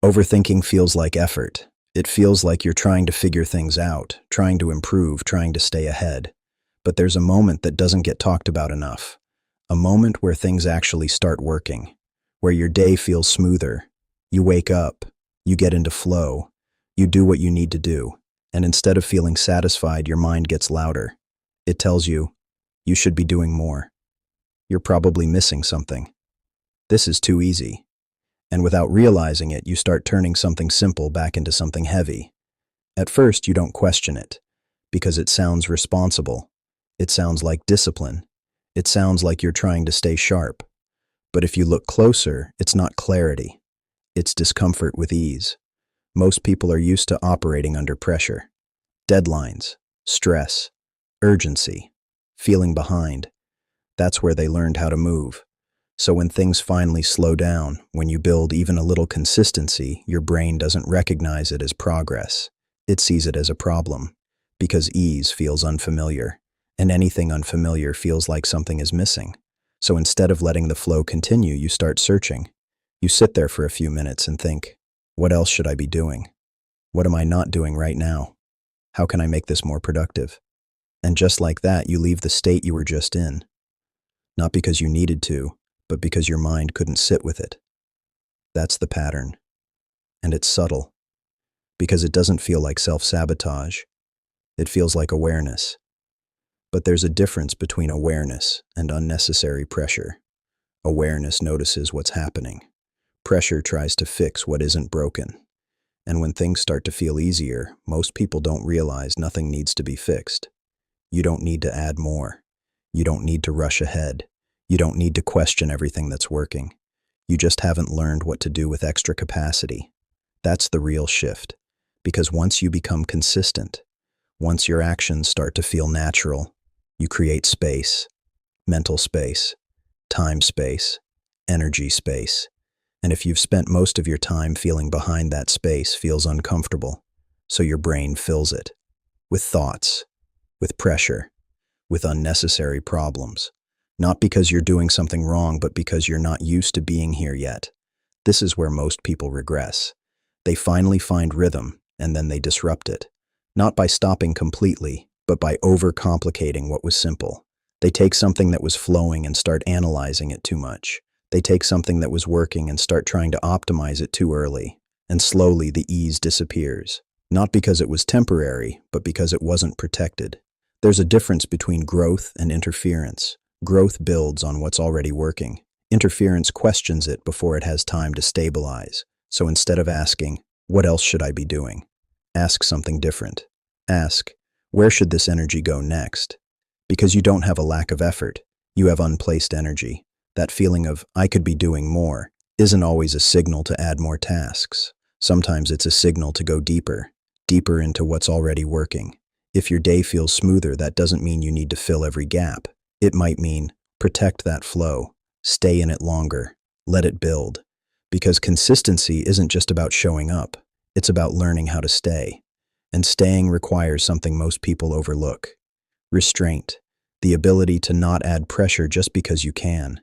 Overthinking feels like effort. It feels like you're trying to figure things out, trying to improve, trying to stay ahead. But there's a moment that doesn't get talked about enough. A moment where things actually start working, where your day feels smoother. You wake up, you get into flow, you do what you need to do, and instead of feeling satisfied, your mind gets louder. It tells you, you should be doing more. You're probably missing something. This is too easy. And without realizing it, you start turning something simple back into something heavy. At first, you don't question it, because it sounds responsible. It sounds like discipline. It sounds like you're trying to stay sharp. But if you look closer, it's not clarity. It's discomfort with ease. Most people are used to operating under pressure. Deadlines, stress, urgency, feeling behind. That's where they learned how to move. So when things finally slow down, when you build even a little consistency, your brain doesn't recognize it as progress. It sees it as a problem, because ease feels unfamiliar, and anything unfamiliar feels like something is missing. So instead of letting the flow continue, you start searching. You sit there for a few minutes and think, what else should I be doing? What am I not doing right now? How can I make this more productive? And just like that, you leave the state you were just in. Not because you needed to, but because your mind couldn't sit with it. That's the pattern. And it's subtle, because it doesn't feel like self-sabotage. It feels like awareness. But there's a difference between awareness and unnecessary pressure. Awareness notices what's happening. Pressure tries to fix what isn't broken. And when things start to feel easier, most people don't realize nothing needs to be fixed. You don't need to add more. You don't need to rush ahead. You don't need to question everything that's working. You just haven't learned what to do with extra capacity. That's the real shift. Because once you become consistent, once your actions start to feel natural, you create space, mental space, time space, energy space. And if you've spent most of your time feeling behind, that space feels uncomfortable. So your brain fills it with thoughts, with pressure, with unnecessary problems. Not because you're doing something wrong, but because you're not used to being here yet. This is where most people regress. They finally find rhythm, and then they disrupt it. Not by stopping completely, but by overcomplicating what was simple. They take something that was flowing and start analyzing it too much. They take something that was working and start trying to optimize it too early. And slowly the ease disappears. Not because it was temporary, but because it wasn't protected. There's a difference between growth and interference. Growth builds on what's already working. Interference questions it before it has time to stabilize. So instead of asking, what else should I be doing? Ask something different. Ask, where should this energy go next? Because you don't have a lack of effort. You have unplaced energy. That feeling of, I could be doing more, isn't always a signal to add more tasks. Sometimes it's a signal to go deeper, deeper into what's already working. If your day feels smoother, that doesn't mean you need to fill every gap. It might mean, protect that flow, stay in it longer, let it build. Because consistency isn't just about showing up, it's about learning how to stay. And staying requires something most people overlook. Restraint, the ability to not add pressure just because you can.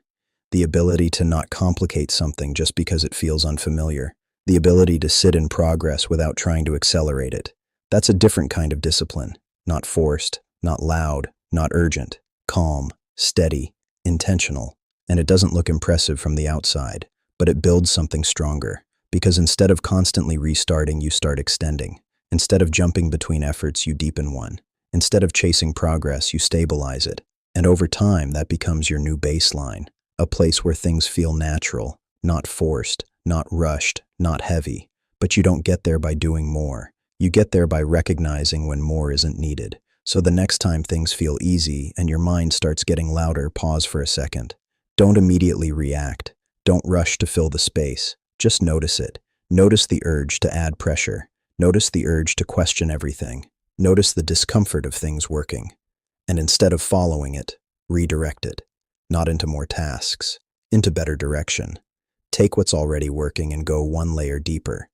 The ability to not complicate something just because it feels unfamiliar. The ability to sit in progress without trying to accelerate it. That's a different kind of discipline. Not forced, not loud, not urgent. Calm, steady, intentional. And it doesn't look impressive from the outside, but it builds something stronger. Because instead of constantly restarting, you start extending. Instead of jumping between efforts, you deepen one. Instead of chasing progress, you stabilize it. And over time, that becomes your new baseline. A place where things feel natural, not forced, not rushed, not heavy. But you don't get there by doing more. You get there by recognizing when more isn't needed. So the next time things feel easy and your mind starts getting louder, pause for a second. Don't immediately react. Don't rush to fill the space. Just notice it. Notice the urge to add pressure. Notice the urge to question everything. Notice the discomfort of things working. And instead of following it, redirect it. Not into more tasks, into better direction. Take what's already working and go one layer deeper.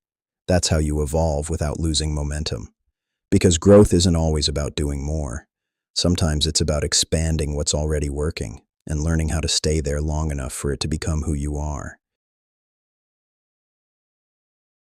That's how you evolve without losing momentum. Because growth isn't always about doing more. Sometimes it's about expanding what's already working and learning how to stay there long enough for it to become who you are.